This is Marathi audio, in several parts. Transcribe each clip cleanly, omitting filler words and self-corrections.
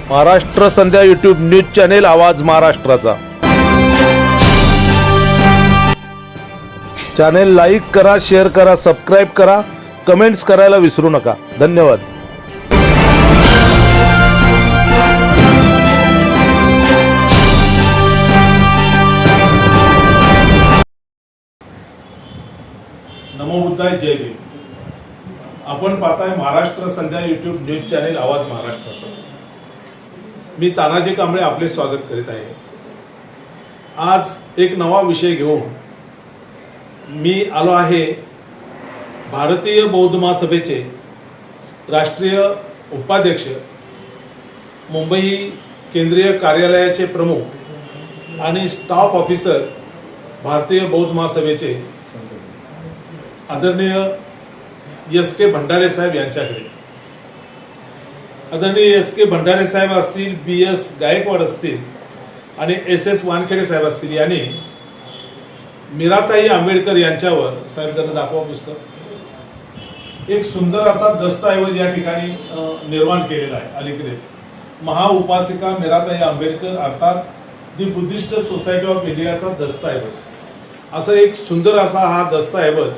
महाराष्ट्र संध्या यूट्यूब न्यूज चॅनेल आवाज महाराष्ट्राचा चॅनेल लाईक करा, शेअर करा, सबस्क्राइब करा, कमेंट्स करायला विसरू नका. धन्यवाद. नमो बुद्धाय, जय भीम. आपण पाहताय महाराष्ट्र संध्या यूट्यूब न्यूज चॅनेल आवाज महाराष्ट्राचा. मी तानाजी कांबळे आपले स्वागत करीत आहे. आज एक नवा विषय घेऊन मी आलो आहे. भारतीय बौद्ध महासभेचे राष्ट्रीय उपाध्यक्ष, मुंबई केंद्रीय कार्यालयाचे प्रमुख आणि स्टाफ ऑफिसर भारतीय बौद्ध महासभेचे आदरणीय एस.के. भंडारे साहेब यांच्याकडे. आदरणीय एस.के. भंडारे साहेब असतील, बी.एस. गायकवाड असतील आणि एस.एस. वानखेडे साहेब असतील यांनी मीराताई आंबेडकर यांच्यावर, साहेब जरा दाखवा पुस्तक, एक सुंदर असा दस्तऐवज या ठिकाणी निर्माण केलेला आहे. अलीकडेच महाउपासिका मीराताई आंबेडकर अर्थात दी बुद्धिस्ट सोसायटी ऑफ इंडियाचा दस्तऐवज, असं एक सुंदर असा हा दस्तऐवज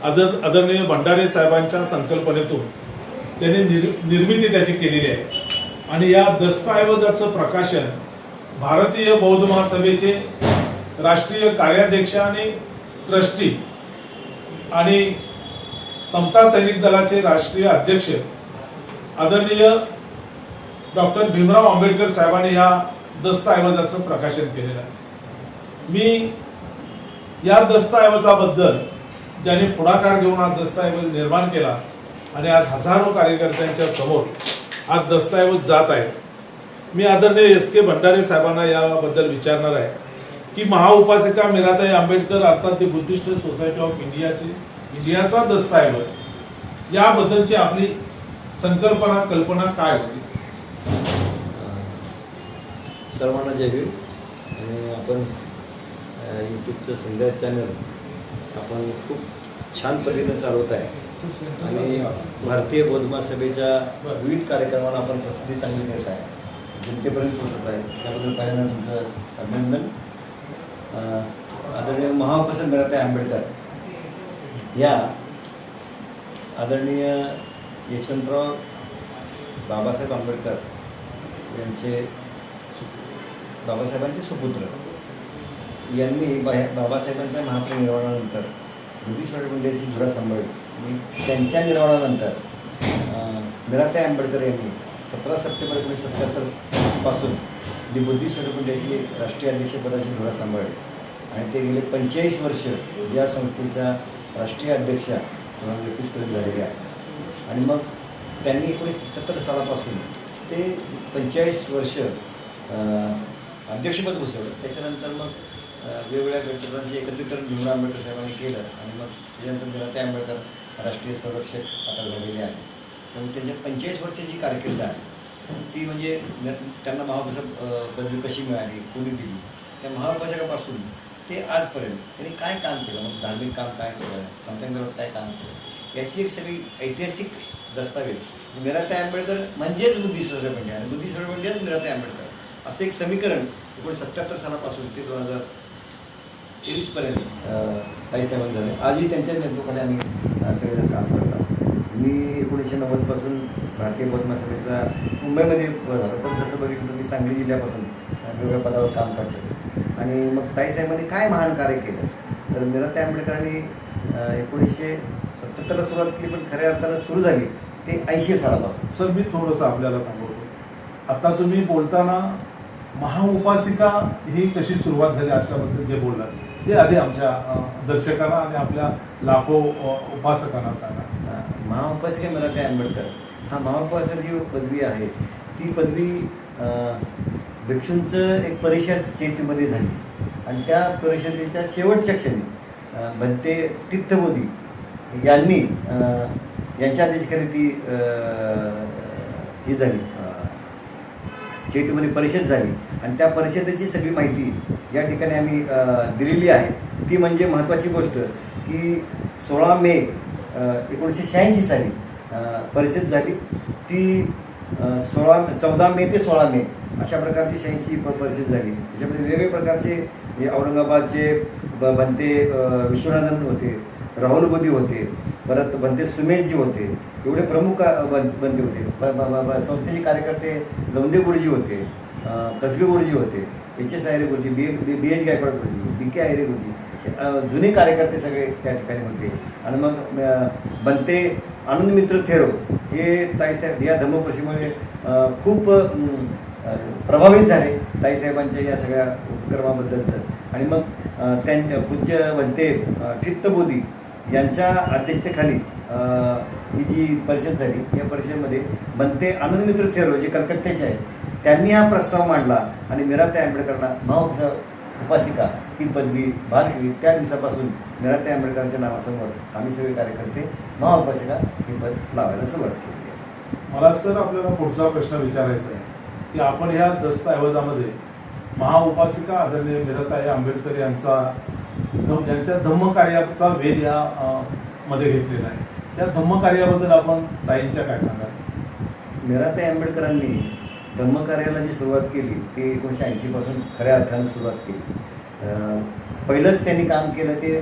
आदरणीय भंडारे साहेबांच्या संकल्पनेतून त्यांनी निर्मिती त्याची केलेली आहे. आणि या दस्तऐवजाचं प्रकाशन भारतीय बौद्ध महासभेचे राष्ट्रीय कार्याध्यक्ष आणि ट्रस्टी आणि समता सैनिक दलाचे राष्ट्रीय अध्यक्ष आदरणीय डॉक्टर भीमराव आंबेडकर साहेबांनी या दस्तऐवजाचं प्रकाशन केलेलं आहे. मी या दस्तऐवजाबद्दल ज्यांनी पुढाकार घेऊन हा दस्तऐवज निर्माण केला आणि आज हजारो कार्यकर्त्यांच्या समोर हा दस्तऐवज जात आहे, मी आदरणीय एस.के. भंडारे साहेबांना याबद्दल विचारणार आहे की महाउपासिका मीराताई आंबेडकर अर्थात दी बुद्धिस्ट सोसायटी ऑफ इंडियाचा दस्तऐवज याबद्दलची आपली संकल्पना, कल्पना काय होती? सर्वांना जय भीम. आणि आपण यूट्यूबचं संध्या चॅनल आपण खूप छान पद्धतीने चालवत आहे आणि भारतीय बौद्ध महासभेच्या विविध कार्यक्रमांना आपण प्रसिद्धी चांगली देत आहे, जनतेपर्यंत पोहोचत आहे. त्याबद्दल पहिल्यांदा तुमचं अभिनंदन. आदरणीय महाउपासिका मीराताई आंबेडकर या आदरणीय यशवंतराव बाबासाहेब आंबेडकर बाबासाहेबांचे सुपुत्र यांनी बाबासाहेबांच्या महापरिनिर्वाणानंतर बुद्धिस्ट इंडियाची धुरा सांभाळली आणि त्यांच्या निर्वाणानंतर मीराताई आंबेडकर यांनी 17 सप्टेंबर 1977 पासून दी बुद्धिस्ट इंडियाची राष्ट्रीय अध्यक्षपदाची धुरा सांभाळली आणि ते गेले 45 वर्ष या संस्थेच्या राष्ट्रीय अध्यक्षा 2021 झालेले आहे. आणि मग त्यांनी 1977 सालापासून ते 45 वर्ष अध्यक्षपद भूषवलं. त्याच्यानंतर मग वेगवेगळ्या घटकांचे एकत्रीकरण भीमराव आंबेडकर साहेबांनी केलं आणि मग त्याच्यानंतर मीराताई आंबेडकर राष्ट्रीय संरक्षक आता झालेले आहे. त्यामुळे त्यांच्या 45 वर्षाची कारकीर्द आहे ती, म्हणजे त्यांना महाउपासक पदवी कशी मिळाली, कोणी दिली, त्या महाउपासकापासून ते आजपर्यंत त्यांनी काय काम केलं, मग धार्मिक काम काय केलं, समतांगरात काय काम केलं, याची एक सगळी ऐतिहासिक दस्तावेज मीराताई आंबेडकर म्हणजेच बुद्धिस्ट सोसायटी इंडिया आणि बुद्धिस्ट सोसायटी इंडियाच मीराताई आंबेडकर असं एक समीकरण 1977 सालापासून ते 2023 पर्यंत ताईसाहेबांनी झाले. आजही त्यांच्या नेतृत्वाखाली आम्ही सगळेजण काम करत आहोत. मी 1990 पासून भारतीय बौद्ध महासभेचा मुंबईमध्ये झालं, पण तसं बघितलं मी सांगली जिल्ह्यापासून वेगवेगळ्या पदावर काम करतो. आणि मग ताईसाहेबांनी काय महान कार्य केलं, तर मीराताई आंबेडकरांनी 1977ला सुरुवात केली, पण खऱ्या अर्थानं सुरू झाली ते 80 सालापासून. सर, मी थोडंसं आपल्याला थांबवतो. आता तुम्ही बोलताना महाउपासिका ही कशी सुरुवात झाली अशाबद्दल जे बोललात ते आधी आमच्या दर्शकांना आणि आपल्या लाखो उपासकांना सांगा. महाउपासिका मीराताई आंबेडकर हा महाउपासक जी पदवी आहे ती पदवी भिक्षूंचं एक परिषद चैत्यमध्ये झाली आणि त्या परिषदेच्या शेवटच्या क्षणी भंते तीर्थबोधी यांनी यांच्या आदेशाखाली ती ही झाली, चैत्यमध्ये परिषद झाली आणि त्या परिषदेची सगळी माहिती या ठिकाणी आम्ही दिलेली आहे. ती म्हणजे महत्त्वाची गोष्ट की 16 मे 1986 साली परिषद झाली. ती 14 मे ते 16 मे अशा प्रकारची 86 परिषद झाली. त्याच्यामध्ये वेगवेगळे प्रकारचे हे औरंगाबादचे बनते विश्वनाथन होते, राहुल बोधी होते, परत बनते सुमेशजी होते, एवढे प्रमुख बनते होते. संस्थेचे कार्यकर्ते लवंदे गुरुजी होते, कसबी गुरुजी होते, HS आयरे गुरुजी, BH गायकवाड गुरुजी, BK आयरे गुरुजी, जुने कार्यकर्ते सगळे त्या ठिकाणी होते. आणि मग बनते आनंद मित्र थेरो हे ताईसाहेब या धम्मपरिषदेमुळे खूप प्रभावित झाले ताईसाहेबांच्या या सगळ्या उपक्रमाबद्दलचं. आणि मग त्यांच्या पूज्य बनते ठित्तबोधी यांच्या अध्यक्षतेखाली ही जी परिषद झाली, या परिषदेमध्ये बनते आनंद मित्र थेरो जे कलकत्त्याचे आहेत त्यांनी हा प्रस्ताव मांडला आणि मीराताई आंबेडकरांना महाउपसा उपासिका ही पदवी बहाल केली. त्या दिवसापासून मीराताई आंबेडकरांच्या नावासमोर आम्ही सगळे कार्यकर्ते महाउपासिका ही पद लावायला सुरुवात केली. मला सर आपल्याला पुढचा प्रश्न विचारायचा आहे की आपण ह्या दस्तऐवजामध्ये महाउपासिका आदरणीय मीराताई आंबेडकर यांच्या धम्मकार्याचा वेध या मध्ये घेतलेला आहे. त्या धम्मकार्याबद्दल आपण ताईंच्या काय सांगाल? मीराताई आंबेडकरांनी धम्मकार्याला जी सुरुवात केली ती 1980 पासून खऱ्या अर्थानं सुरुवात केली. पहिलंच त्यांनी काम केलं ते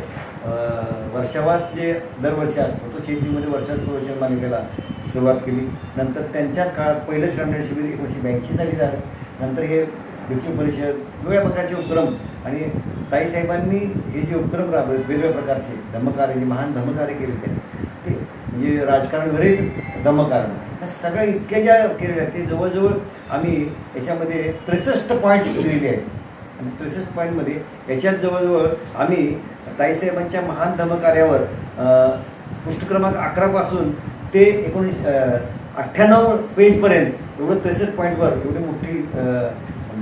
वर्षावास जे दरवर्षी असतो तो शेतीमध्ये वर्षावास प्रवचन मालिकेला सुरुवात केली. नंतर त्यांच्याच काळात पहिलंच रामदेव शिबिर 1982 साली झालं. नंतर हे भिक्षू परिषद वेगवेगळ्या प्रकारचे उपक्रम आणि ताईसाहेबांनी हे जे उपक्रम राबवले वेगवेगळ्या प्रकारचे धम्मकार्य जे महान धम्मकार्य केले ते म्हणजे राजकारण विरहित धम्मकारण ह्या सगळ्या इतक्या ज्या केलेल्या ते जवळजवळ आम्ही याच्यामध्ये 63 पॉईंट्स लिहिलेले आहेत. आणि 63 पॉईंटमध्ये याच्यात जवळजवळ आम्ही ताईसाहेबांच्या महान धम्मकार्यावर पृष्ठ क्रमांक 11 पासून ते 98 पेजपर्यंत एवढं 63 पॉईंटवर एवढी मोठी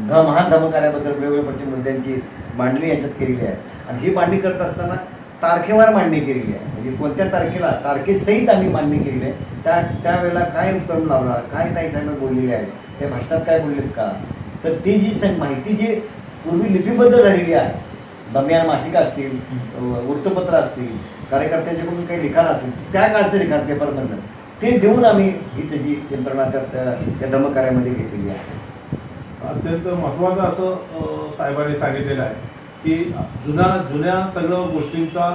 महान धम्मकार्याबद्दल वेगवेगळ्या प्रकारच्या मुद्द्यांची मांडणी याच्यात केलेली आहे. आणि ही मांडणी करत असताना तारखेवार मांडणी केलेली आहे. म्हणजे कोणत्या तारखेला तारखेसहित आम्ही मांडणी केलेली आहे. त्यावेळेला काय उपक्रम लावला, काय ताईसाहेब बोललेले आहेत, त्या भाषणात काय बोललेत का, तर ती जी माहिती जी पूर्वी लिपिबद्ध झालेली आहे, दरम्यान मासिकं असतील, वृत्तपत्र असतील, कार्यकर्त्यांच्याकडून काही लिखाण असेल त्या काळचं लिखाण पेपरमधलं ते देऊन आम्ही ही त्याची यंत्रणा त्या धम्मकार्यामध्ये घेतलेली आहे. अत्यंत महत्त्वाचं असं साहेबांनी सांगितलेलं आहे की जुन्या सगळ्या गोष्टींचा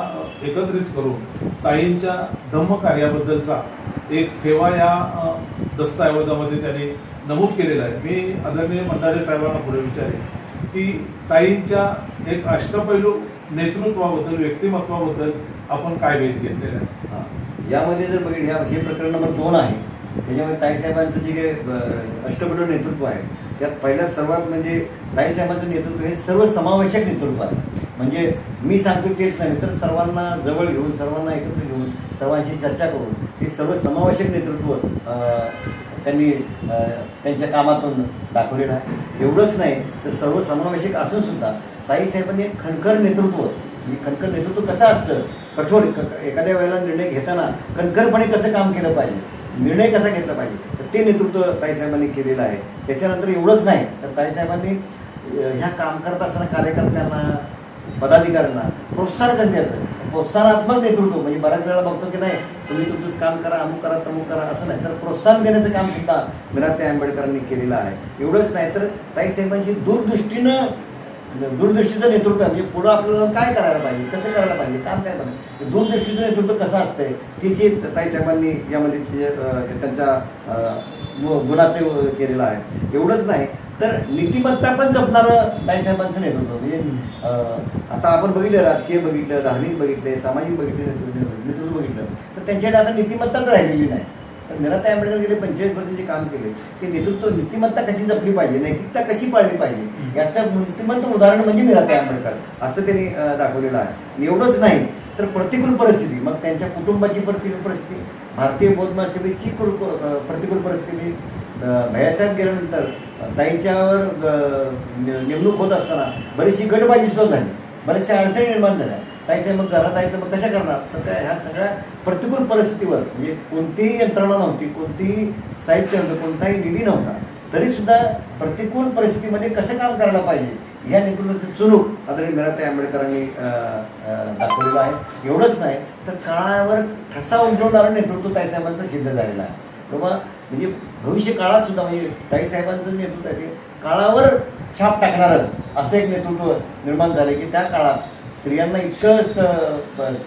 एकत्रित करून ताईंच्या धम्मकार्याबद्दलचा एक ठेवा या दस्तऐवजामध्ये त्यांनी नमूद केलेला आहे. मी आदरणीय भंडारे साहेबांना पुढे विचारेन की ताईंच्या एक अष्टपैलू नेतृत्वाबद्दल व्यक्तिमत्वाबद्दल आपण काय वेध घेतलेला आहे? यामध्ये जर बघितलं हे प्रकरण नंबर 2 आहे. त्याच्यामध्ये ताईसाहेबांचं जे अष्टपैलू नेतृत्व आहे त्यात पहिल्याच सर्वात म्हणजे ताईसाहेबांचं नेतृत्व हे सर्वसमावेशक नेतृत्व आहे. म्हणजे मी सांगतो तेच नाही तर सर्वांना जवळ घेऊन सर्वांना एकत्र घेऊन सर्वांशी चर्चा करून हे सर्वसमावेशक नेतृत्व त्यांनी त्यांच्या कामातून दाखवलेलं आहे. एवढंच नाही तर सर्वसमावेशक असून सुद्धा ताईसाहेबांनी एक खणखर नेतृत्व म्हणजे खणखर नेतृत्व कसं असतं, कठोर एखाद्या वेळेला निर्णय घेताना कणखरपणे कसं काम केलं पाहिजे, निर्णय कसा घेतला पाहिजे, तर ते नेतृत्व ताईसाहेबांनी केलेलं आहे. त्याच्यानंतर एवढंच नाही तर ताईसाहेबांनी ह्या काम करत असताना कार्यकर्त्यांना पदाधिकाऱ्यांना प्रोत्साहन कसं द्यायचं, प्रोत्साहनात्मक नेतृत्व म्हणजे बऱ्याच वेळेला बघतो की नाही तुम्ही तुमचंच काम करा, अमुक करा, तमुक करा असं नाही तर प्रोत्साहन देण्याचं काम सुद्धा मीराताई आंबेडकरांनी केलेलं आहे. एवढंच नाही तर ताईसाहेबांची दूरदृष्टीचं नेतृत्व म्हणजे पुढं आपल्याला काय करायला पाहिजे, कसं करायला पाहिजे, काम काय पाहिजे, दूरदृष्टीचं नेतृत्व कसं असतंय त्याची ताईसाहेबांनी यामध्ये त्यांच्या गुणाचे केलेलं आहे. एवढंच नाही तर नीतिमत्ता पण जपणारं ताईसाहेबांचं नेतृत्व म्हणजे आता आपण बघितलं राजकीय बघितलं, धार्मिक बघितले, सामाजिक बघितले, नेतृत्व बघितलं तर त्यांच्याकडे आता नीतिमत्ताच राहिलेली नाही. तर मीराताई आंबेडकर गेले 45 वर्ष जे काम केले ते नेतृत्व नीतिमत्ता कशी जपली पाहिजे, नैतिकता कशी पाळली पाहिजे याचं मूर्तिमंत उदाहरण म्हणजे मीराताई आंबेडकर असं त्यांनी दाखवलेलं आहे. एवढंच नाही तर प्रतिकूल परिस्थिती मग त्यांच्या कुटुंबाची प्रतिकूल परिस्थिती, भारतीय बौद्ध महासभेची प्रतिकूल परिस्थिती, भैयासाहेब गेल्यानंतर ताईंच्यावर नेमणूक होत असताना बरीचशी गटबाजी सुद्धा झाली, बऱ्याचशा अडचणी निर्माण झाल्या. ताईसाहेब मग घरात आहे तर मग कशा करणार, तर त्या ह्या सगळ्या प्रतिकूल परिस्थितीवर म्हणजे कोणतीही यंत्रणा नव्हती, कोणतीही साहित्य नव्हतं, कोणताही निधी नव्हता, तरीसुद्धा प्रतिकूल परिस्थितीमध्ये कसं काम करायला पाहिजे या नेतृत्वाचं चुणूक आदरणीय मीराताई आंबेडकरांनी दाखवलेलं आहे. एवढंच नाही तर काळावर ठसा उमटवणारं नेतृत्व ताईसाहेबांचं सिद्ध झालेलं आहे. बाबा म्हणजे भविष्य काळात सुद्धा म्हणजे ताईसाहेबांचं नेतृत्व आहे ते काळावर छाप टाकणारं असं एक नेतृत्व निर्माण झालं की त्या काळात स्त्रियांना इतकं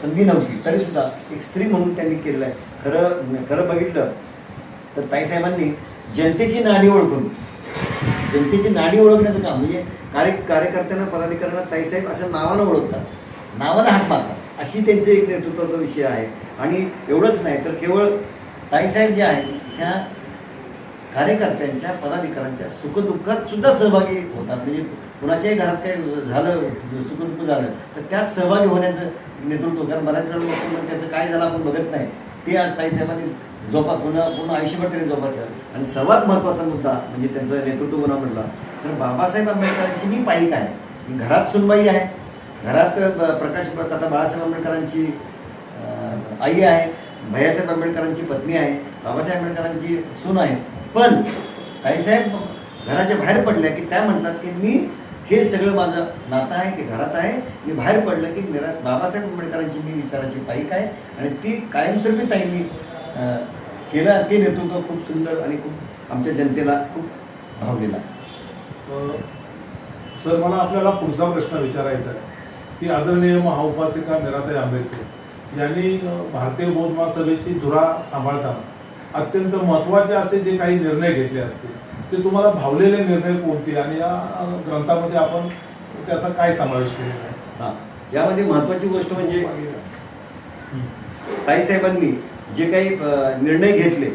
संधी नव्हती तरीसुद्धा एक स्त्री म्हणून त्यांनी केलेलं आहे. खरं बघितलं तर ताईसाहेबांनी जनतेची नाडी ओळखण्याचं काम म्हणजे कार्यकर्त्यांना पदाधिकाऱ्यांना ताईसाहेब असं नावानं ओळखतात, नावानं हाक मारतात, अशी त्यांचं एक नेतृत्वाचा विषय आहे. आणि एवढंच नाही तर केवळ ताईसाहेब जे आहेत त्या कार्यकर्त्यांच्या पदाधिकाऱ्यांच्या सुखदुःखात सुद्धा सहभागी होतात. म्हणजे कुणाच्याही घरात काही झालं सुखदुःख झालं तर त्यात सहभागी होण्याचं नेतृत्व, कारण बऱ्याच वेळा लोक त्याचं काय झालं आपण बघत नाही, ते आज ताईसाहेबांनी पूर्ण आयुष्यभर त्यांनी जोपासलं. आणि सर्वात महत्त्वाचा मुद्दा म्हणजे त्यांचं नेतृत्व गुन्हा म्हटला तर बाबासाहेब आंबेडकरांची मी पाईक आहे. घरात सुनबाई आहे, घरात आता बाळासाहेब आंबेडकरांची आई आहे, भैयासाहेब आंबेडकरांची पत्नी आहे, बाबासाहेब आंबेडकरांची सून आहे. पण ताईसाहेब घराच्या बाहेर पडल्या की त्या म्हणतात की मी हे सगळं माझं नातं आहे ते घरात आहे, मी बाहेर पडलं की बाबासाहेब आंबेडकरांची मी विचाराची पाईक आहे. आणि ती कायमस्वरूपी ताईंनी केलं. ते नेतृत्व खूप सुंदर आणि खूप आमच्या जनतेला खूप भावलेलं आहे. सर मला आपल्याला पुढचा प्रश्न विचारायचा आहे की आदरणीय महाउपासिका मीराताई आंबेडकर यांनी भारतीय बौद्ध महासभेची धुरा सांभाळताना अत्यंत महत्त्वाचे असे जे काही निर्णय घेतले असतील ते तुम्हाला भावलेले निर्णय कोणते आणि या ग्रंथामध्ये आपण त्याचा काय समावेश केलेला आहे? हां, यामध्ये महत्त्वाची गोष्ट म्हणजे ताईसाहेबांनी जे काही निर्णय घेतले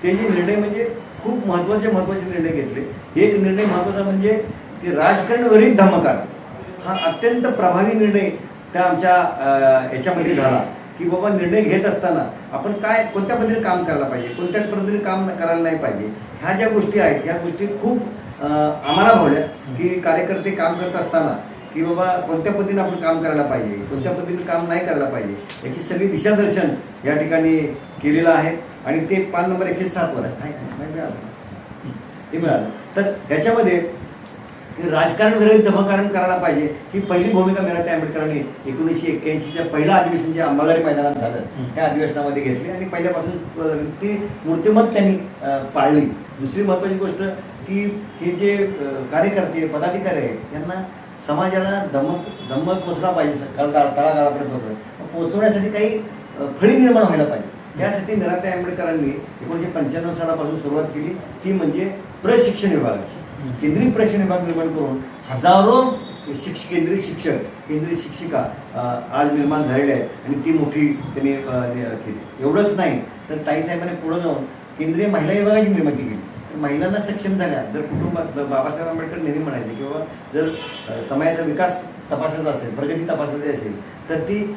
ते जे निर्णय म्हणजे खूप महत्त्वाचे निर्णय घेतले. एक निर्णय महत्त्वाचा म्हणजे की राजकारणवरील धमकार हा अत्यंत प्रभावी निर्णय त्या आमच्या याच्यामध्ये झाला की बाबा निर्णय घेत असताना आपण कोणत्या पद्धतीने काम करायला पाहिजे, कोणत्या पद्धतीने काम करायला नाही पाहिजे, ह्या ज्या गोष्टी आहेत ह्या गोष्टी खूप आम्हाला भावल्या की कार्यकर्ते काम करत असताना की बाबा कोणत्या पद्धतीने आपण काम करायला पाहिजे, कोणत्या पद्धतीने काम नाही करायला पाहिजे याची सगळी दिशादर्शन या ठिकाणी केलेलं आहे. आणि ते पान नंबर 107 वर आहे, ते मिळालं. तर ह्याच्यामध्ये राजकारण विरोधी दमकारण करायला पाहिजे ही पहिली भूमिका मीराताई आंबेडकरांनी 1981च्या पहिल्या अधिवेशन जे अंबाझरी मैदानात झालं त्या अधिवेशनामध्ये घेतली आणि पहिल्यापासून ती मूर्तिमत त्यांनी पाळली. दुसरी महत्त्वाची गोष्ट की हे जे कार्यकर्ते पदाधिकारी आहेत यांना समाजाला धम्मक पोचला पाहिजे, तळागाळापर्यंत पोचवण्यासाठी काही फळी निर्माण व्हायला पाहिजे. त्यासाठी मीराताई आंबेडकरांनी 1995 सालापासून सुरुवात केली ती म्हणजे प्रशिक्षण विभागाची. केंद्रीय प्रशिक्षण विभाग निर्माण करून हजारो केंद्रीय शिक्षक केंद्रीय शिक्षिका आज निर्माण झालेल्या आहेत आणि ती मोठी त्यांनी केली. एवढंच नाही तर ताईसाहेबांनी पुढे जाऊन केंद्रीय महिला विभागाची निर्मिती केली. महिलांना सक्षम झाल्या. जर कुटुंबात बाबासाहेब आंबेडकर नेहमी म्हणायचे किंवा जर समाजाचा विकास तपासायचा असेल, प्रगती तपासायची असेल तर ती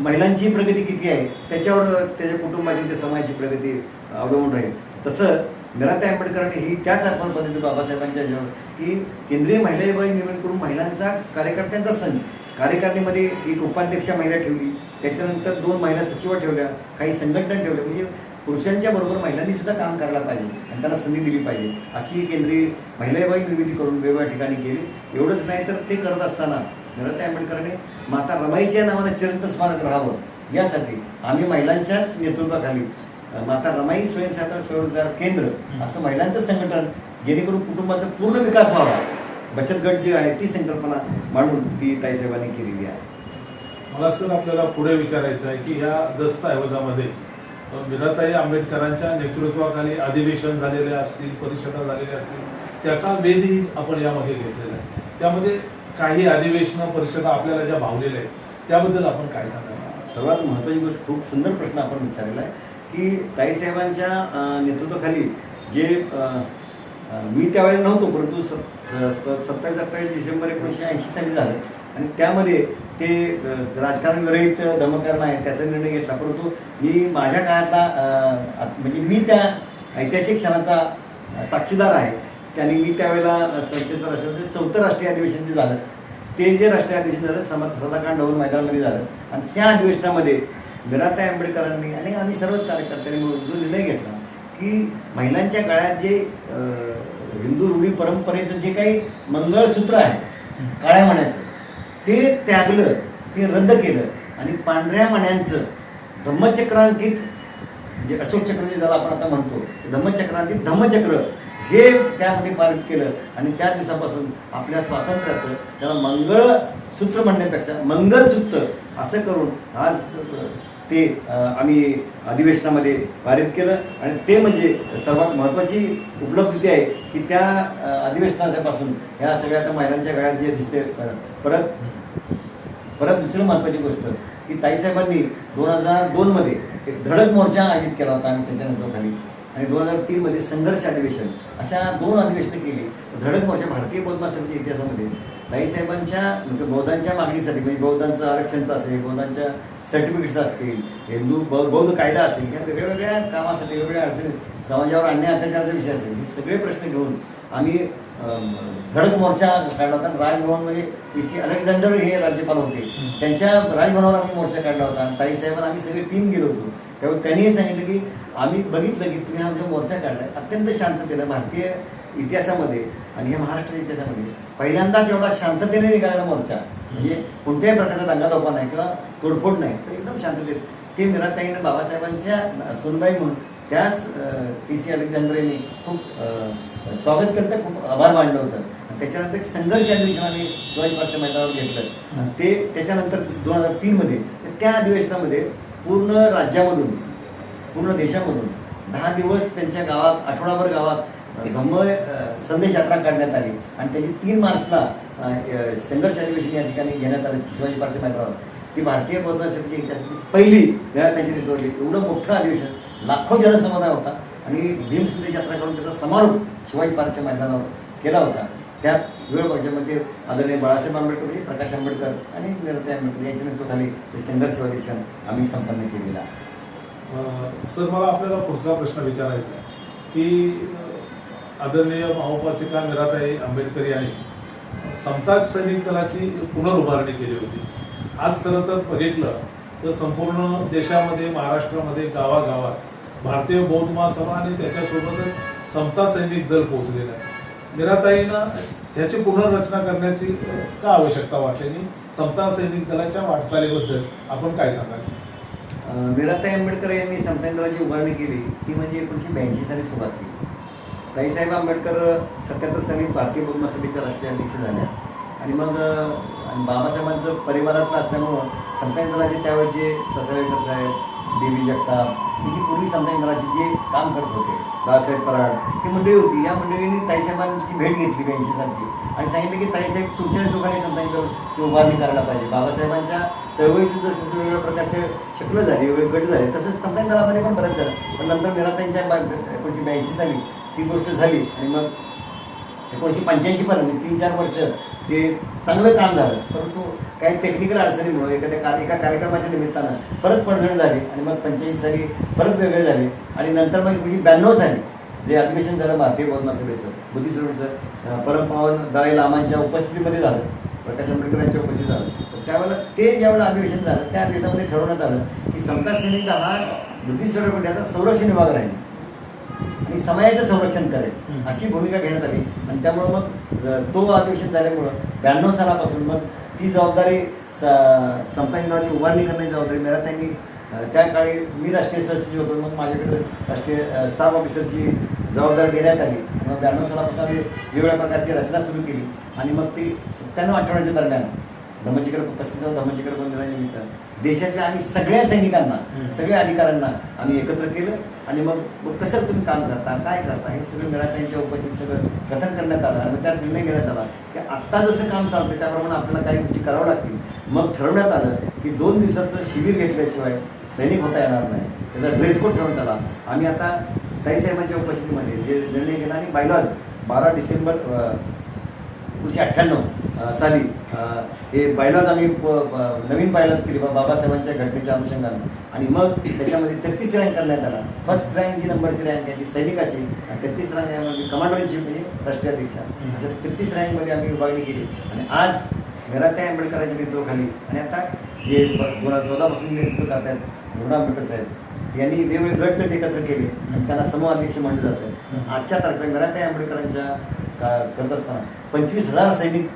महिलांची प्रगती किती आहे त्याच्यावर त्याच्या कुटुंबाची त्या समाजाची प्रगती अवलंबून राहील. तसं मीराताई आंबेडकरांनी ही त्याच आपण पद्धती बाबासाहेबांच्या ह्याच्यावर की केंद्रीय महिला विभाग निर्माण करून महिलांचा कार्यकर्त्यांचा संच कार्यकारिणीमध्ये एक उपाध्यक्षा महिला ठेवली, त्याच्यानंतर 2 महिला सचिव ठेवल्या, काही संघटना ठेवल्या. म्हणजे पुरुषांच्या बरोबर महिलांनी सुद्धा काम करायला पाहिजे आणि त्यांना संधी दिली पाहिजे अशी केंद्रीय महिला विभाग निर्मिती करून वेगवेगळ्या ठिकाणी केली. एवढंच नाही तर ते करत असताना मीराताई आंबेडकरांनी माता रमाईच्या नावानं चिरंत स्मारक राहावं यासाठी आम्ही महिलांच्याच नेतृत्वाखाली माता रमाई स्वयंसहायता स्वरोजगार केंद्र असं महिलांचं संघटन जेणेकरून कुटुंबाचा पूर्ण विकास व्हावा बचत गट जी आहे ती संकल्पना मांडून ती ताईसाहेबांनी केलेली आहे. मला सर आपल्याला पुढे विचारायचं आहे की ह्या दस्तऐवजामध्ये मीराताई आंबेडकरांच्या नेतृत्वाखाली अधिवेशन झालेले असतील, परिषदा झालेल्या असतील, त्याचा वेधही आपण यामध्ये घेतलेला आहे. त्यामध्ये काही अधिवेशनं परिषदा आपल्याला ज्या भावलेल्या आहेत त्याबद्दल आपण काय सांगाल? सर्वात महत्त्वाची गोष्ट खूप सुंदर प्रश्न आपण विचारलेला आहे की ताईसाहेबांच्या नेतृत्वाखाली जे मी त्यावेळेला नव्हतो परंतु 27-28 डिसेंबर 1980 साली झालं आणि त्यामध्ये ते राजकारण विरहित दमकरण आहे त्याचा निर्णय घेतला. परंतु मी माझ्या काळातला म्हणजे मी त्या ऐतिहासिक क्षणाचा साक्षीदार आहे. त्यांनी मी त्यावेळेला संस्थेचं राष्ट्रीय 4थं राष्ट्रीय अधिवेशन जे झालं ते जे राष्ट्रीय अधिवेशन झालं सदाकांड ढवळ मैदानामध्ये झालं आणि त्या अधिवेशनामध्ये मीराताई आंबेडकरांनी आणि आम्ही सर्वच कार्यकर्त्यांनी मिळून जो निर्णय घेतला की महिलांच्या गळ्यात जे हिंदू रूढी परंपरेचं जे काही मंगळसूत्र आहे काळ्या मण्याचं ते त्यागलं, ते रद्द केलं आणि पांढऱ्या मण्यांचं धम्मचक्रांकित म्हणजे अशोक चक्र जे ज्याला आपण आता म्हणतो धम्मचक्रांती धम्मचक्र हे त्यामध्ये पारित केलं आणि त्या दिवसापासून आपल्या स्वातंत्र्याचं त्याला मंगळसूत्र म्हणण्यापेक्षा मंगलसूत्र असं करून आज ते आम्ही अधिवेशनामध्ये पारित केलं आणि ते म्हणजे सर्वात महत्त्वाची उपलब्धी आहे की त्या अधिवेशनापासून ह्या सगळ्या आता महिलांच्या गळ्यात जे दिसते परत दुसरी महत्त्वाची गोष्ट की ताईसाहेबांनी 2002 मध्ये एक धडक मोर्चा आयोजित केला होता आम्ही त्यांच्या नेतृत्वाखाली आणि 2003 मध्ये संघर्ष अधिवेशन अशा 2 अधिवेशनं केली. धडक मोर्चा भारतीय बौद्ध महासभेच्या इतिहासामध्ये ताईसाहेबांच्या म्हणजे बौद्धांच्या मागणीसाठी म्हणजे बौद्धांचं आरक्षणचं असेल बौद्धांच्या सर्टिफिकेट्स असतील हिंदू बौद्ध कायदा असेल ह्या वेगळ्या वेगळ्या कामासाठी वेगवेगळ्या अडचणी समाजावर अन्याय अत्याचाराचा विषय असेल हे सगळे प्रश्न घेऊन आम्ही धडक मोर्चा काढला होता. राजभवनमध्ये PC अलेक्झांडर हे राज्यपाल होते त्यांच्या राजभवनावर आम्ही मोर्चा काढला होता आणि ताईसाहेबांना आम्ही सगळे टीम गेलो होतो. त्यामुळे त्यांनी सांगितलं की आम्ही बघितलं की तुम्ही आमचा मोर्चा काढलाय अत्यंत शांततेनं भारतीय इतिहासामध्ये आणि ह्या महाराष्ट्र इतिहासामध्ये पहिल्यांदाच एवढा शांततेने निघालेला मोर्चा म्हणजे कोणत्याही प्रकारचा दंगाधोका नाही किंवा तोडफोड नाही तर एकदम शांततेत ते मीराताईनं बाबासाहेबांच्या सुनबाई म्हणून त्याच PC अलेक्झांडर यांनी खूप स्वागत करता खूप आभार मानलं होतं. त्याच्यानंतर एक संघर्ष अधिवेशन आम्ही शिवाजी पार्कच्या मैदानावर घेतलं आणि ते त्याच्यानंतर 2003 मध्ये त्या अधिवेशनामध्ये पूर्ण राज्यामधून पूर्ण देशामधून 10 दिवस त्यांच्या गावात आठवडाभर गावात धम्म संदेश यात्रा काढण्यात आली आणि त्याची 3 मार्चला संघर्ष अधिवेशन या ठिकाणी घेण्यात आले शिवाजी पार्कच्या मैदानावर. ती भारतीय बौद्ध महासभेची इतिहासातली पहिली त्यांची नेतृत्वाखाली एवढं मोठं अधिवेशन लाखो जनसमुदाय होता आणि भीम संदेश यात्रा करून त्याचा समारोप शिवाजी पार्कच्या मैदानावर केला होता. त्यात वेळ भाषेमध्ये आदरणीय बाळासाहेब आंबेडकर प्रकाश आंबेडकर आणि मीराताई आंबेडकर यांच्या नेतृत्वाखाली ते संघर्ष अधिवेशन आम्ही संपन्न केलेलं आहे. सर मला आपल्याला पुढचा प्रश्न विचारायचा आहे की आदरणीय माओपासिका मीराताई आंबेडकर यांनी समताज सैनिक दलाची पुनरुभारणी केली होती. आज खरं तर बघितलं तर संपूर्ण देशामध्ये महाराष्ट्रामध्ये गावागावात भारतीय बौद्ध महासभा आणि त्याच्यासोबतच समता सैनिक दल पोहोचलेलं आहे. मीराताईनं ह्याची पुनर्रचना करण्याची का आवश्यकता वाटलेली समता सैनिक दलाच्या वाटचालीबद्दल आपण काय सांगाल? मीराताई आंबेडकर यांनी समता दलाची उभारणी केली ती म्हणजे 1982 साली सुरुवात केली. ताईसाहेब आंबेडकर 77 साली भारतीय बौद्ध महासभेच्या राष्ट्रीय अध्यक्ष झाल्या आणि मग बाबासाहेबांचं परिवारातलं असल्यामुळं समता दलाचे त्यावेळेचे ससावेकर साहेब देवी जगताप ही जी पूर्वी समता दलाचे जे काम करत होते दादासाहेब पराड ही मंडळी होती. या मंडळींनी ताईसाहेबांची भेट घेतली 82 सालची आणि सांगितलं की ताईसाहेब तुमच्या लोकांनी समता दलाची उभारणी करायला पाहिजे. बाबासाहेबांच्या चळवळीचं जसं वेगवेगळ्या प्रकारचे चक्र झाले वेगवेगळे गट झाले तसंच समता दलामध्ये पण बरंच झालं. पण नंतर मीराताईंच्या 1982 साली ती गोष्ट झाली आणि मग 1985 पर्यंत 3-4 वर्ष ते चांगलं काम झालं परंतु काही टेक्निकल अडचणीमुळे एका कार्यक्रमाच्या निमित्तानं परत पडझड झाली आणि मग 85 साली परत वेगळे झाले आणि नंतर मग 1992 साली जे अधिवेशन झालं भारतीय बौद्ध महासभेचं बुद्धिस्ट परमपावन दलाई लामांच्या उपस्थितीमध्ये झालं प्रकाश आंबेडकर यांच्या उपस्थितीत झालं. त्यावेळेला ते ज्यावेळेला अधिवेशन झालं त्या अधिवेशनामध्ये ठरवण्यात आलं की समता सैनिक दल हा बुद्धिस्ट मंडळाचा संरक्षण विभाग राहील आणि समाजाचं संरक्षण करेल अशी भूमिका घेण्यात आली आणि त्यामुळं मग तो अधिवेशन झाल्यामुळं 92 सालापासून मग ती जबाबदारी समता दलाची उभारणी करण्याची जबाबदारी मीराताईंनी त्या काळी मी राष्ट्रीय सहसचिव होतो मग माझ्याकडे राष्ट्रीय स्टाफ ऑफिसरची जबाबदारी देण्यात आली. मग 92 सालापासून आम्ही वेगवेगळ्या प्रकारची रचना सुरू केली आणि मग ती 97-98च्या दरम्यान धम्मचक्र 35 धम्मचक्र बंधनानिमित्त देशातल्या आम्ही सगळ्या सैनिकांना सगळ्या अधिकाऱ्यांना आम्ही एकत्र केलं आणि मग कसं तुम्ही काम करता काय करता हे सगळं मीराताईंच्या उपस्थितीत सगळं कथन करण्यात आलं आणि त्यात निर्णय घेण्यात आला की आत्ता जसं काम चालतं त्याप्रमाणे आपल्याला काही गोष्टी कराव्या लागतील. मग ठरवण्यात आलं की 2 दिवसाचं शिबिर घेतल्याशिवाय सैनिक होता येणार नाही. त्याचा ड्रेस कोड ठरवण्यात आला. आम्ही आता ताईसाहेबांच्या उपस्थितीमध्ये जे निर्णय घेतला आणि बायलॉज 12 डिसेंबर 1998 साली हे बायलॉज आम्ही नवीन बायलॉज केली बाबासाहेबांच्या घटनेच्या अनुषंगाने आणि मग त्याच्यामध्ये 33 रँक करण्यात आला. फर्स्ट रँक जी नंबरची रँक आहे ती सैनिकाची 33 रँक यामध्ये कमांडर इन चीफ म्हणजे राष्ट्रीय अध्यक्ष अशा 33 रँकमध्ये आम्ही विभागणी केली आणि आज मीराताई आंबेडकरांच्या नेतृत्वाखाली आणि आता जे 2014 पासून नेतृत्व करतात भीमराव आंबेडकर साहेब यांनी वेगवेगळे गट तट एकत्र केले आणि त्यांना समूह अध्यक्ष म्हणलं जातं. आजच्या तारखेला मीराताई आंबेडकरांच्या करत असताना 25,000 सैनिक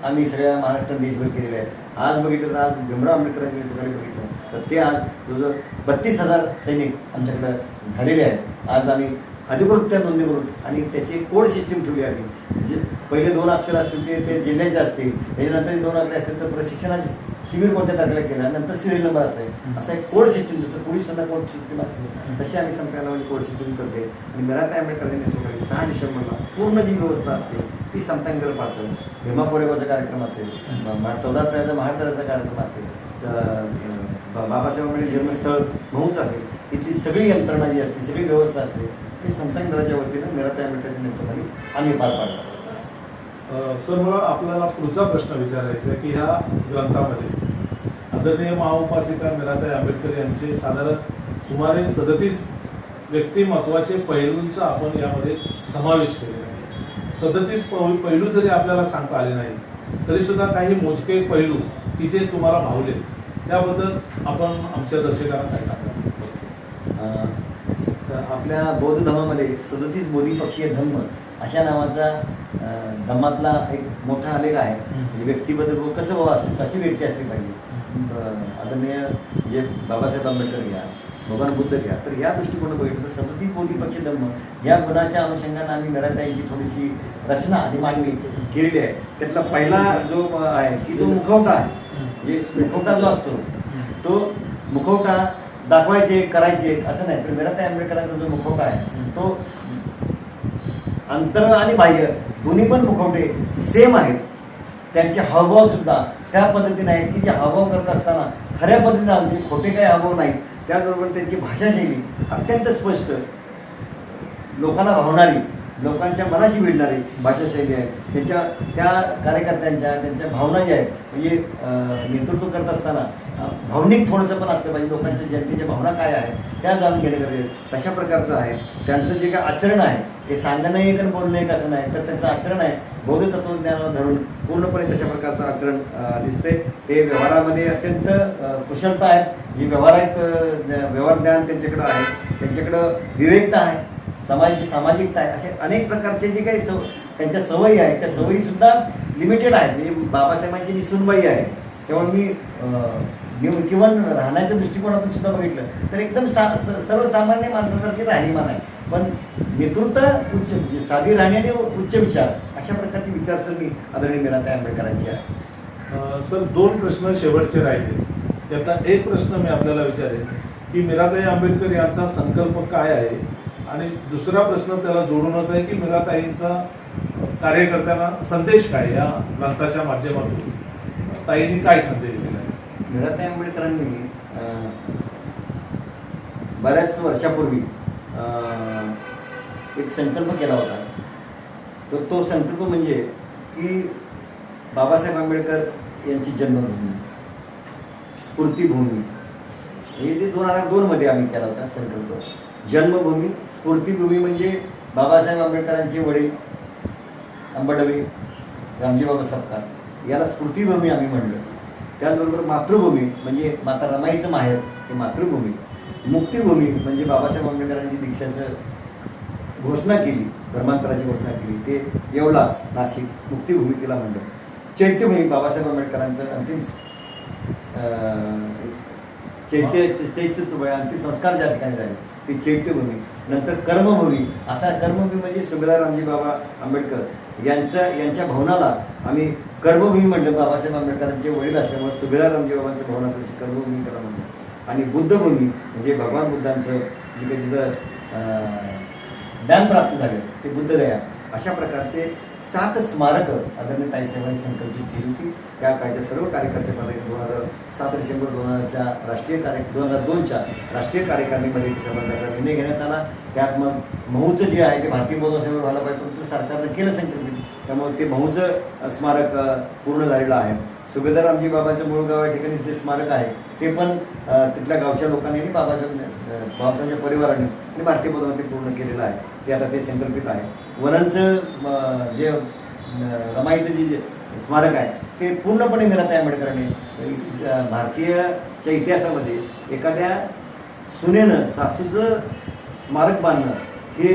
आम्ही सगळ्या महाराष्ट्र देशभर केलेले आहेत. आज बघितलं तर आज भीमराव आंबेडकरांच्या नेतृत्वाखाली बघितलं तर ते आज जवळजवळ 32,000 सैनिक आमच्याकडं झालेले आहेत. आज आम्ही अधिकृतरित्या नोंदणी करून आणि त्याची एक कोड सिस्टीम ठेवली आम्ही. जे पहिले 2 अक्षर असतील ते जिल्ह्याचे असतील, त्याच्यानंतर 2 अक्षर असतील तर प्रशिक्षणाचे शिबिर कोणत्या तारखेला केलं, नंतर सिरियल नंबर असते. असा एक कोड सिस्टीम, जसं पोलिसांना कोड सिस्टीम असते तशी आम्ही संपल्याला कोड सिस्टीम करते. आणि मिराताई आंबेडकर नेतृत्वाखाली 6 डिसेंबरला पूर्ण जी व्यवस्था असते ती संतांकडे पाहतं. भीमा कोरेगावचा कार्यक्रम असेल, 14 एप्रिलचा महाडतळाचा कार्यक्रम असेल, बाबासाहेब आंबेडकर जन्मस्थळ महूच असेल, इथली सगळी यंत्रणा जी असते, सगळी व्यवस्था असते ती संतान दलाच्या वतीनं मिराताई आंबेडकरच्या नेतृत्वाखाली आम्ही पार पाडत असतो. सर, मला आपल्याला पुढचा प्रश्न विचारायचा आहे की ह्या ग्रंथामध्ये आदरणीय महाउपासिका मिराताई आंबेडकर यांचे साधारण सुमारे 37 व्यक्तिमत्वाचे पैलूंचा आपण यामध्ये समावेश केलेला आहे. 37 पैलू जरी आपल्याला सांगता आले नाही तरी सुद्धा काही मोजके पैलू की जे तुम्हाला भावले, त्याबद्दल आपण आमच्या दर्शकांना काय सांगा? आपल्या बौद्ध धर्मामध्ये 37 बोधिपक्षीय धम्म अशा नावाचा धम्मातला एक मोठा आलेख आहे. म्हणजे व्यक्तीबद्दल कसं व्हावं असतं, कशी व्यक्ती असली पाहिजे. आदरणीय जे बाबासाहेब आंबेडकर घ्या, भगवान बुद्ध घ्या, तर या दृष्टिकोनात बघितलं तर 37 बोधिपक्षीय धम्म या गुणाच्या अनुषंगाने आम्ही मिराताईंची थोडीशी रचना आणि मांडणी केलेली आहे. त्यातला पहिला जो आहे की तो मुखवटा आहे. म्हणजे मुखवटा जो असतो तो मुखवटा दाखवायचे करायचे असं नाही, तर मिराताई आंबेडकरांचा जो मुखवटा आहे तो अंतर आणि बाह्य दोन्ही पण मुखवटे सेम आहेत. त्यांचे हावभाव सुद्धा त्या पद्धतीने आहेत की जे हावभाव करत असताना खऱ्या पद्धतीने अगदी खोटे काही हावभाव नाहीत. त्याचबरोबर त्यांची भाषाशैली अत्यंत स्पष्ट, लोकांना भावणारी, लोकांच्या मनाशी भिडणारी भाषाशैली आहे. त्या कार्यकर्त्यांच्या त्यांच्या भावना ज्या आहेत, म्हणजे नेतृत्व करत असताना भावनिक थोडंसं पण असलं पाहिजे. लोकांच्या जनतेच्या भावना काय आहेत त्या जाणून घेणे गरजेचं तशा प्रकारचं आहे. त्यांचं जे काय आचरण आहे ते सांगणं एक आणि बोलणं एक असं नाही, तर त्यांचं आचरण आहे बौद्ध तत्वज्ञानाला धरून पूर्णपणे तशा प्रकारचं आचरण दिसते. ते व्यवहारामध्ये अत्यंत कुशलता आहे. ही व्यवहार ज्ञान त्यांच्याकडं आहे, त्यांच्याकडं विवेकता आहे, सामाजिकता आहे. असे अनेक प्रकारचे जे काही त्यांच्या सवयी आहेत त्या सवयी सुद्धा लिमिटेड आहेत. म्हणजे बाबासाहेबांची मी सुनबाई आहे, त्यामुळे मी किंवा राहण्याच्या दृष्टिकोनातून सुद्धा बघितलं तर एकदम सर्वसामान्य माणसासारखे राहणीमान आहे. पण नेतृत्व उच्च, म्हणजे साधी राहणी आणि उच्च विचार अशा प्रकारची विचारसरणी आदरणीय मिराताई आंबेडकरांची आहे. सर, 2 प्रश्न शेवटचे राहिले. त्यातला एक प्रश्न मी आपल्याला विचारेन की मिराताई आंबेडकर यांचा संकल्प काय आहे, आणि दुसरा प्रश्न त्याला जोडूनच आहे की मिराताईंचा कार्यकर्त्यांना संदेश काय, या ग्रंथाच्या माध्यमातून ताईंनी काय संदेश दिला? मिराताई आंबेडकरांनी बऱ्याच वर्षापूर्वी एक संकल्प केला होता. तर तो संकल्प म्हणजे की बाबासाहेब आंबेडकर यांची जन्मभूमी, स्फूर्तिभूमी, हे ते 2002 मध्ये आम्ही केला होता संकल्प. जन्मभूमी, स्फूर्तिभूमी म्हणजे बाबासाहेब आंबेडकरांचे वडील अंबाडवे रामजीबाबा सपकाळ, याला स्फूर्तिभूमी आम्ही म्हणलं. त्याचबरोबर मातृभूमी म्हणजे माता रमाईचं माहेर हे मातृभूमी. मुक्तिभूमी म्हणजे बाबासाहेब आंबेडकरांची दीक्षाचं घोषणा केली, धर्मांतराची घोषणा केली, ते येवला नाशिक मुक्तिभूमी तिला म्हणलं. चैत्यभूमी बाबासाहेब आंबेडकरांचं अंतिम अंतिम संस्कार ज्या ठिकाणी झाले ती चैत्यभूमी. नंतर कर्मभूमी, असा कर्मभूमी म्हणजे सुभेदार रामजी बाबा आंबेडकर यांच्या भवनाला आम्ही कर्मभूमी म्हणलं. बाबासाहेब आंबेडकरांचे वडील असल्यामुळे सुभेदार रामजी बाबांच्या भवनाची कर्मभूमी त्याला म्हणलं. आणि बुद्धभूमी म्हणजे भगवान बुद्धांचं जे काही जिथं ज्ञान प्राप्त झालं ते बुद्धगया. अशा प्रकारचे 7 स्मारकं आदरणीय ताईसाहेबांनी संकल्पित केली होती. त्या काळच्या सर्व कार्यकर्त्यांमध्ये 7 डिसेंबर 2002च्या राष्ट्रीय कार्यकारिणीमध्ये त्याचा निर्णय घेण्यात आला. त्यात मग महूचं जे आहे ते भारतीय बौद्ध सेवेवर व्हायला पाहिजे, परंतु सरकारनं केलं संकल्पित, त्यामुळे ते महूचं स्मारक पूर्ण झालेलं आहे. सुभेदार रामजी बाबाचं मूळ गाव या ठिकाणी जे स्मारक आहे ते पण तिथल्या गावच्या लोकांनी आणि बाबासाहेबांच्या परिवाराने आणि भारतीय बौद्धांनी पूर्ण केलेलं आहे. ते आता ते संकल्पित आहे. वनांचं जे रमाईचं जे स्मारक आहे ते पूर्णपणे मिराताई आंबेडकरांनी भारतीयच्या इतिहासामध्ये एखाद्या सुनेनं सासूचं स्मारक बांधणं हे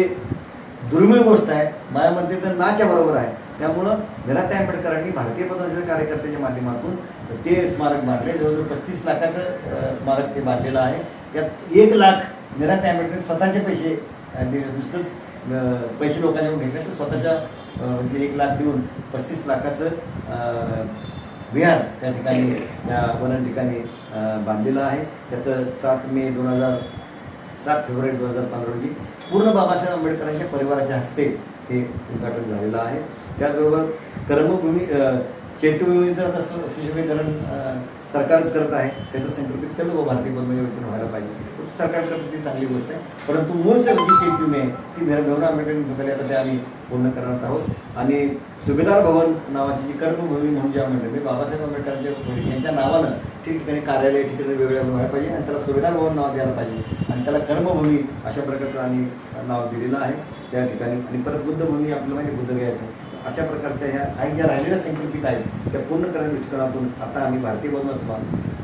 दुर्मिळ गोष्ट आहे. माझ्या मते तर नाच्या बरोबर आहे. त्यामुळं मीराताई आंबेडकरांनी भारतीय पत्रकारिता कार्यकर्त्याच्या माध्यमातून ते स्मारक बांधले. जवळजवळ 35 लाखाचं स्मारक ते बांधलेलं आहे. त्यात 1 लाख मीराताई आंबेडकर स्वतःचे पैसे नुसतंच पैसे लोकांकडून घेतले, तर स्वतःच्या 1 लाख देऊन 35 लाखाचं विहार त्या ठिकाणी त्या वन ठिकाणी बांधलेलं आहे. त्याचं 7 फेब्रुवारी 2015 रोजी पूर्ण बाबासाहेब आंबेडकरांच्या परिवाराच्या हस्ते ते उद्घाटन झालेलं आहे. त्याचबरोबर कर्मभूमी चैत्यभूमी तर आता सुशोभीकरण सरकारच करत आहे. त्याचं संकल्पित केलं भारतीय पद्मविभूषण व्हायला पाहिजे. सरकार करतं ती चांगली गोष्ट आहे, परंतु मूळ जी चैत्यभूमी आहे ती भीमराव आंबेडकर आता ते आम्ही पूर्ण करणार आहोत. आणि सुभेदार भवन नावाची जी कर्मभूमी म्हणून जे आम्ही बाबासाहेब आंबेडकरांच्या यांच्या नावानं ठिकठिकाणी कार्यालय ठिकाणी वेगवेगळ्या व्हायला पाहिजे आणि त्याला सुभेदार भवन नाव द्यायला पाहिजे आणि त्याला कर्मभूमी अशा प्रकारचं आम्ही नाव दिलेलं आहे त्या ठिकाणी. आणि परत बुद्धभूमी आपल्याला माहिती बुद्धगयाचं अशा प्रकारच्या ह्या काही ज्या राहिलेल्या संकल्पित आहेत त्या पूर्ण करण्याच्या दृष्टिकोनातून आता आम्ही भारतीय पद्मसभा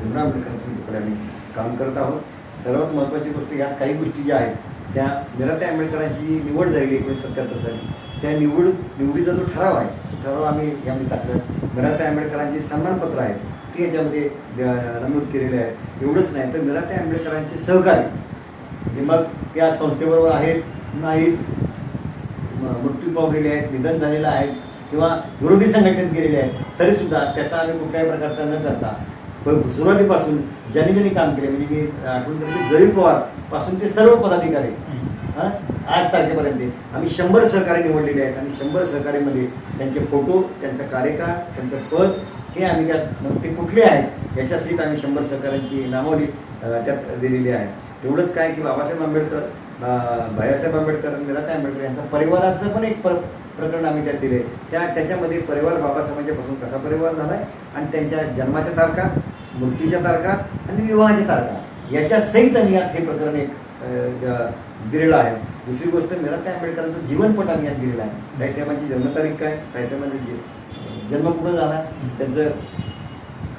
भीमराव आंबेडकरांच्या तुकडे आम्ही काम करत आहोत. सर्वात महत्त्वाची गोष्ट ह्या काही गोष्टी ज्या आहेत त्या मीराताई आंबेडकरांची जी निवड झालेली 1977 साली त्या निवडीचा जो ठराव आहे ठराव आम्ही यामध्ये टाकलं. मीराताई आंबेडकरांचे सन्मानपत्र आहेत ते याच्यामध्ये नमूद केलेले आहेत. एवढंच नाही तर मीराताई आंबेडकरांचे सहकारी जे मग त्या संस्थेबरोबर आहेत नाहीत, मृत्यू पावलेले आहेत, निधन झालेलं आहे किंवा विरोधी संघटनेत गेलेले आहेत, तरीसुद्धा त्याचा आम्ही कुठल्याही प्रकारचा न करता सुरुवातीपासून ज्यांनी काम केले म्हणजे मी आठवण करते जयू पवार पासून ते सर्व पदाधिकारी आज तारखेपर्यंत आम्ही 100 सहकारी निवडलेले आहेत आणि 100 सहकारीमध्ये त्यांचे फोटो, त्यांचा कार्यकाळ, त्यांचं पद हे आम्ही त्यात ते कुठले आहेत याच्यासहित आम्ही 100 सहकाऱ्यांची नामावली त्यात दिलेली आहे. एवढंच काय की बाबासाहेब आंबेडकर, भैयासाहेब आंबेडकर, मीराताई आंबेडकर यांचा परिवाराचं पण एक प्रकरण आम्ही त्यात दिले. त्याच्यामध्ये परिवार बाबासाहेबांच्या पासून कसा परिवार झाला आहे आणि त्यांच्या जन्माच्या तारखा, मृत्यूच्या तारखा आणि विवाहाच्या तारखा याच्या सहित आम्ही यात हे प्रकरण एक दिलेलं आहे. दुसरी गोष्ट मीराताई आंबेडकरांचं जीवनपट आम्ही यात दिलेलं आहे. ताईसाहेबांची जन्मतारीख काय, ताईसाहेबांचा जन्म कुठं झाला, त्यांचं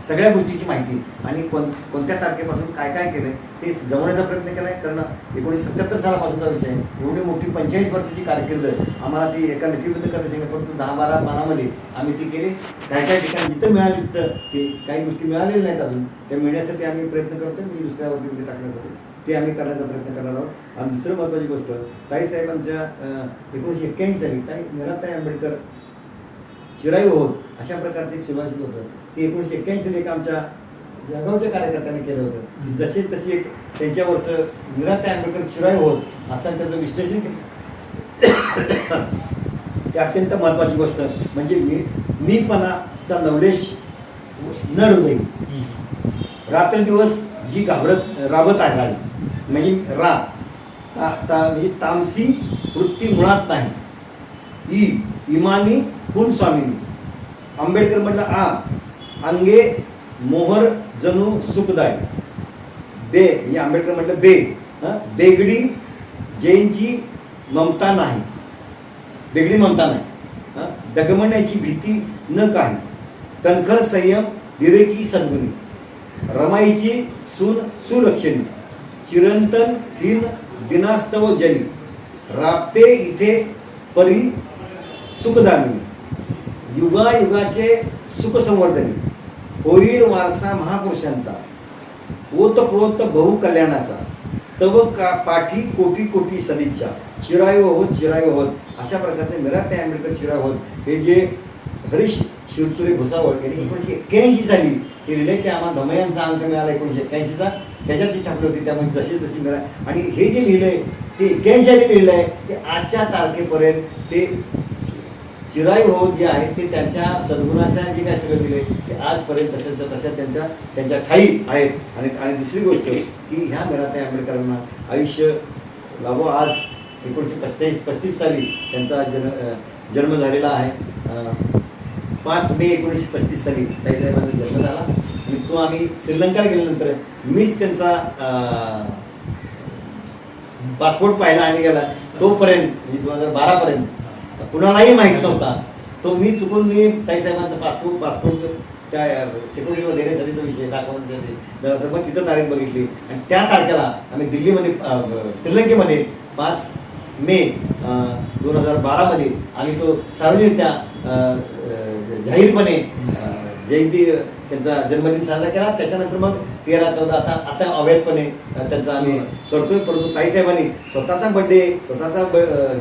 सगळ्या गोष्टीची माहिती आणि कोणत्या तारखेपासून काय काय केलं ते जमवण्याचा प्रयत्न केला आहे. कारण 1977 सालापासूनचा विषय आहे. एवढी मोठी 45 वर्षाची कारकीर्द आम्हाला ती एका लिपीबद्ध करण्याची सांगितलं, परंतु 10-12 पानामध्ये आम्ही ती केली. काय ठिकाणी जिथं मिळाली तिथं ते काही गोष्टी मिळालेल्या नाहीत अजून, त्या मिळण्यासाठी आम्ही प्रयत्न करतो. मी दुसऱ्यावरती टाकण्यासाठी ते आम्ही करण्याचा प्रयत्न करणार आहोत. आणि दुसरं महत्त्वाची गोष्ट ताईसाहेबांच्या 1981 साली ताई मीराताई आंबेडकर चिरायू होत अशा प्रकारचे एक सुभाषित होतं. ते 1981 साली एक आमच्या जळगावच्या कार्यकर्त्यांनी केलं होतं. जसे तशी एक त्यांच्यावरचं मीराताई आंबेडकर चिरायू होत असं त्याचं विश्लेषण केलं. ते अत्यंत महत्त्वाची गोष्ट म्हणजे मीपणाचा लवलेश न हृदय रात्रदिवस जी राबत आहे म्हणजे म्हणजे तामसी वृत्ती मुळात नाही इमानी हुन स्वामिनी. आंबेडकर म्हटलं अंगे मोहर जणू सुखदाय बे म्हणजे आंबेडकर म्हटलं बेगडी जैनची ममता नाही, बेगडी ममता नाही, डगमण्याची भीती न काही, कणखर संयम विवेकी सद्गुणी, रमाईची सून सुलक्षणी, चिरंतन हीन दिनास्तव जनी, राबते इथे परी सुखदामिनी, युगायुगाचे सुखसंवर्धनी, होईल वारसा महापुरुषांचा, ओतप्रोत बहुकल्याणाचा, तव पाठी कोटी कोटी सदिच्छा, चिरायू होत अशा प्रकारचे मीराताई आंबेडकर चिरायू होत हे जे हरीश शिवचुरे भुसावळ यांनी 1981 साली हे लिहिले. ते आम्हाला धमयांचा अंक मिळाला 1981चा, त्याच्यात जी छापली होती त्यामुळे जशी मिळाली. आणि हे जे लिहिलंय ते 81 साली लिहिलं आहे ते आजच्या तारखेपर्यंत ते चिरायू होत जे आहे ते त्यांच्या सद्गुणाच्या जे काय सगळं दिले ते आजपर्यंत तशा त्यांच्या ठाई आहेत. आणि दुसरी गोष्ट की ह्या मीराताई आंबेडकरांना आयुष्य लाभो. आज 1935 साली त्यांचा जन्म झालेला आहे. 5 मे 1935 साली ताईसाहेबांचा जन्म झाला आणि तो आम्ही श्रीलंका गेल्यानंतर मीच त्यांचा पासपोर्ट पाहिला आणि गेला. तोपर्यंत म्हणजे 2012 पर्यंत कुणालाही माहीत नव्हता. तो मी ताईसाहेबांचा पासपोर्ट त्या सिक्युरिटीवर देण्यासाठीचा विषय दाखवून तर मग तिथं तारीख बघितली आणि त्या तारखेला आम्ही दिल्लीमध्ये श्रीलंकेमध्ये 5 मे 2012मध्ये आम्ही तो सार्वजनिकरित्या जाहीरपणे जयंती त्यांचा जन्मदिन साजरा केला. त्याच्यानंतर मग 13-14 आता अवैधपणे त्यांचा आम्ही करतोय. परंतु ताईसाहेबांनी स्वतःचा बड्डे स्वतःचा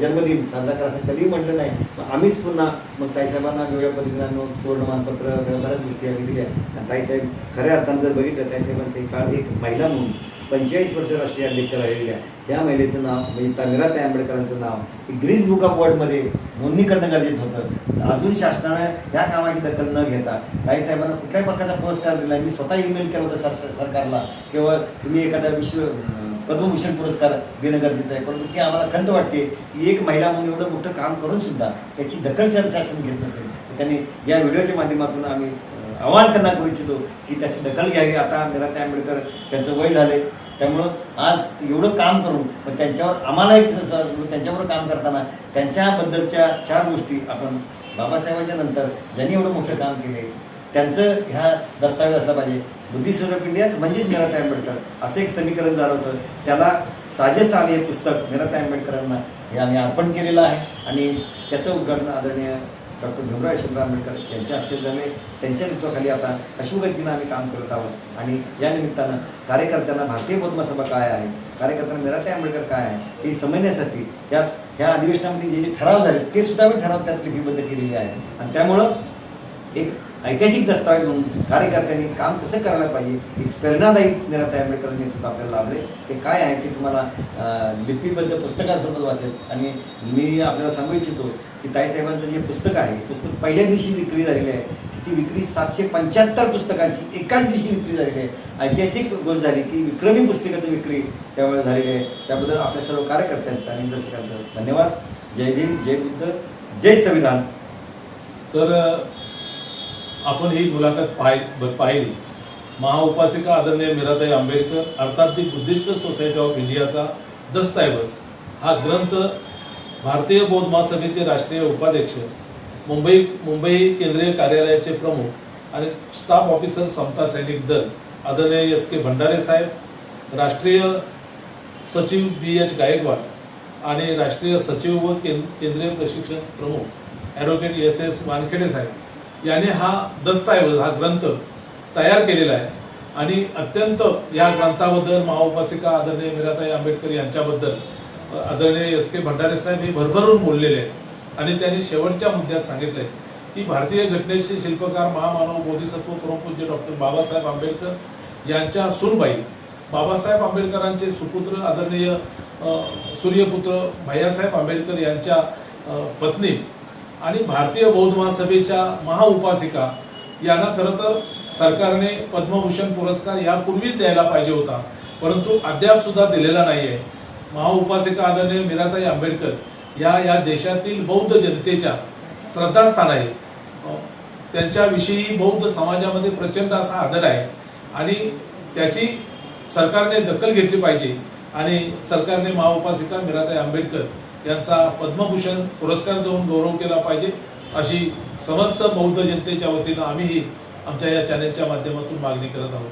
जन्मदिन साजरा करायचं कधीही म्हटलं नाही. मग आम्हीच पुन्हा मग ताईसाहेबांना वेगळ्या पद्धतीनं सुवर्ण मानपत्र बऱ्याच गोष्टी आम्ही दिल्या. आणि ताईसाहेब खऱ्या अर्थानं जर बघितलं ताईसाहेबांचे काळ एक महिला म्हणून 45 वर्ष राष्ट्रीय अध्यक्ष राहिलेल्या या महिलेचं नाव म्हणजे मीराताई आंबेडकरांचं नाव गिनीज बुक ऑफ वर्ल्डमध्ये नोंदणी करणं गरजेचं होतं. अजून शासनानं या कामाची दखल न घेता ताईसाहेबांना कुठल्याही प्रकारचा पुरस्कार दिला. मी स्वतः ईमेल केलं होतं सरकारला किंवा तुम्ही एखादा पद्मभूषण पुरस्कार देणं गरजेचं आहे. परंतु ते आम्हाला खंत वाटते की एक महिला म्हणून एवढं मोठं काम करून सुद्धा त्याची दखल शासन घेत नसेल. त्यांनी या व्हिडिओच्या माध्यमातून आम्ही आवाहन त्यांना करू इच्छितो की त्याची दखल घ्यावी. आता मीराताई आंबेडकर त्यांचं वय झाले त्यामुळं आज एवढं काम करून पण त्यांच्यावर आम्हाला एक त्यांच्याबरोबर काम करताना त्यांच्याबद्दलच्या 4 गोष्टी आपण बाबासाहेबांच्या नंतर ज्यांनी एवढं मोठं काम केले त्यांचं ह्या दस्तावेज असला पाहिजे. बुद्धिस्ट ऑफ इंडियाच म्हणजेच मीराताई आंबेडकर असं एक समीकरण झालं होतं. त्याला साजेसं आम्ही हे पुस्तक मीराताई आंबेडकरांना हे आम्ही अर्पण केलेलं आहे आणि त्याचं उद्घाटन आदरणीय डॉक्टर भीमराव यशवंतराव आंबेडकर यांच्या हस्ते झाले. त्यांच्या नेतृत्वाखाली आता अश्वगतीनं आम्ही काम करत आहोत आणि या निमित्तानं कार्यकर्त्यांना भारतीय बौद्ध सभा काय आहे, कार्यकर्त्यांना मीराताई आंबेडकर काय आहे हे समजण्यासाठी ह्या अधिवेशनामध्ये जे ठराव झाले ते सुद्धा आम्ही ठराव त्यात लिपिबद्ध केलेले आहे. आणि त्यामुळं एक ऐतिहासिक दस्तावेज म्हणून कार्यकर्त्यांनी काम कसं करायला पाहिजे एक प्रेरणादायी मीराताई आंबेडकर नेतृत्व आपल्याला लाभले. ते काय आहे ते तुम्हाला लिपिबद्ध पुस्तकासोबत वाचेल. आणि मी आपल्याला सांगू इच्छितो की ताईसाहेबांचं जे पुस्तक आहे पुस्तक पहिल्या दिवशी विक्री झालेली आहे. ती विक्री 775 पुस्तकांची एकाच दिवशी विक्री झालेली आहे. ऐतिहासिक गोष्ट झाली की विक्रमी पुस्तकाची विक्री त्यावेळेस झालेली आहे. त्याबद्दल आपल्या सर्व कार्यकर्त्यांचं आणि दर्शकांचं धन्यवाद. जय भीम, जय बुद्ध, जय संविधान. तर आपण ही मुलाखत पाहिली. महाउपासिका आदरणीय मीराताई आंबेडकर अर्थात दी बुद्धिस्ट सोसायटी ऑफ इंडियाचा दस्तऐवज हा ग्रंथ भारतीय बौद्ध महासभेचे राष्ट्रीय उपाध्यक्ष मुंबई केंद्रीय कार्यालयाचे प्रमुख आणि स्टाफ ऑफिसर समता सैनिक दल आदरणीय S.K. भंडारे साहेब, राष्ट्रीय सचिव B.H. गायकवाड आणि राष्ट्रीय सचिव व केंद्रीय प्रशिक्षण प्रमुख ॲडव्होकेट S.S. वानखेडे साहेब यांनी हा दस्तऐवज हा ग्रंथ तयार केलेला आहे. आणि अत्यंत या ग्रंथाबद्दल महाउपासिका आदरणीय मीराताई आंबेडकर यांच्याबद्दल आदरणीय S.K. भंडारे साहेब हे भरभरून बोललेले आहेत. आणि त्यांनी शेवटच्या मुद्द्यात सांगितलंय की भारतीय घटनेचे शिल्पकार महामानव बोधिसत्व परमपूज्य डॉक्टर बाबासाहेब आंबेडकर यांच्या सूनबाई बाबासाहेब आंबेडकरांचे सुपुत्र आदरणीय सूर्यपुत्र भैयासाहेब आंबेडकर यांच्या पत्नी आणि भारतीय बौद्ध महासभेच्या महाउपासिका यांना खरं तर सरकारने पद्मभूषण पुरस्कार यापूर्वीच द्यायला पाहिजे होता, परंतु अद्याप सुद्धा दिलेला नाही आहे. महाउपासिका आदरणीय मीराताई आंबेडकर या देशातील बौद्ध जनतेच्या श्रद्धास्थान आहे. त्यांच्याविषयी बौद्ध समाजामध्ये प्रचंड असा आदर आहे आणि त्याची सरकारने दखल घेतली पाहिजे. आणि सरकारने महाउपासिका मीराताई आंबेडकर यांचा पद्मभूषण पुरस्कार देऊन गौरव केला पाहिजे अशी समस्त बौद्ध जनतेच्या वतीनं आम्ही आमच्या या चॅनेलच्या माध्यमातून मागणी करत आहोत.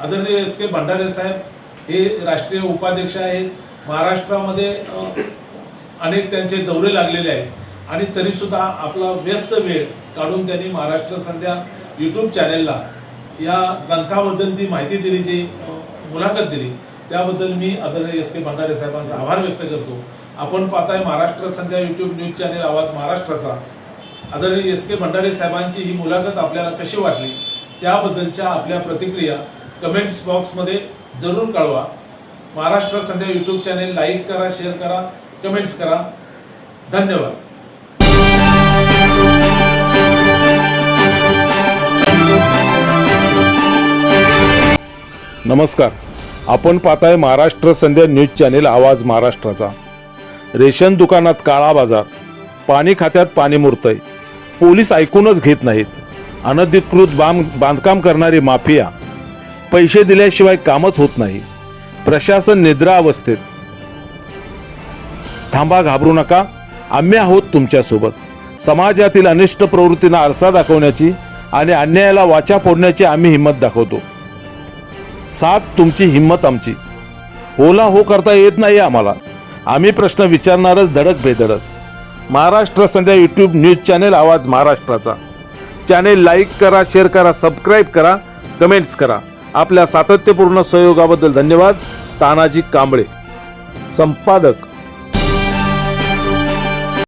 आदरणीय S.K. भंडारे साहेब हे राष्ट्रीय उपाध्यक्ष आहेत. महाराष्ट्रामध्ये अनेक त्यांचे दौरे लागलेले आहेत आणि तरी सुद्धा आपला व्यस्त वेळ काढून त्यांनी महाराष्ट्र संध्या YouTube चॅनेलला या ग्रंथाबद्दल ती माहिती दिली, जी मुलाखत दिली, त्याबद्दल मी आदरणीय S.K. भंडारे साहेबांचा आभार व्यक्त करतो. आपण पाहताय महाराष्ट्र संध्या YouTube न्यूज चॅनेल आवाज महाराष्ट्राचा. आदरणीय S.K. भंडारे साहेबांची ही मुलाखत आपल्याला कशी वाटली त्याबद्दलच्या आपल्या प्रतिक्रिया कमेंट्स बॉक्समध्ये जरूर कळवा. महाराष्ट्र संध्या YouTube चॅनेल लाईक करा, शेअर करा, कमेंट्स करा. धन्यवाद. नमस्कार, आपण पाहताय महाराष्ट्र संध्या न्यूज चॅनेल आवाज महाराष्ट्राचा. रेशन दुकानात काळा बाजार, पाणी खात्यात पाणी मुरतंय, पोलीस ऐकूनच घेत नाहीत, अनधिकृत बांधकाम करणारी माफिया, पैसे दिल्याशिवाय कामच होत नाही, प्रशासन निद्रा अवस्थेत. थांबा, घाबरू नका, आम्ही आहोत तुमच्यासोबत. समाजातील अनिष्ट प्रवृत्तींना आरसा दाखवण्याची आणि अन्यायाला वाचा फोडण्याची आम्ही हिंमत दाखवतो. साथ तुमची, हिंमत आमची. होला हो करता येत नाही आम्हाला, आम्ही प्रश्न विचारणारच धडक बेधडक। महाराष्ट्र संध्या यूट्यूब न्यूज चॅनेल आवाज महाराष्ट्राचा चॅनेल लाईक करा, शेअर करा, सबस्क्राईब करा, कमेंट्स करा। आपल्या सातत्यपूर्ण सहयोगाबद्दल धन्यवाद। तानाजी कांबळे, संपादक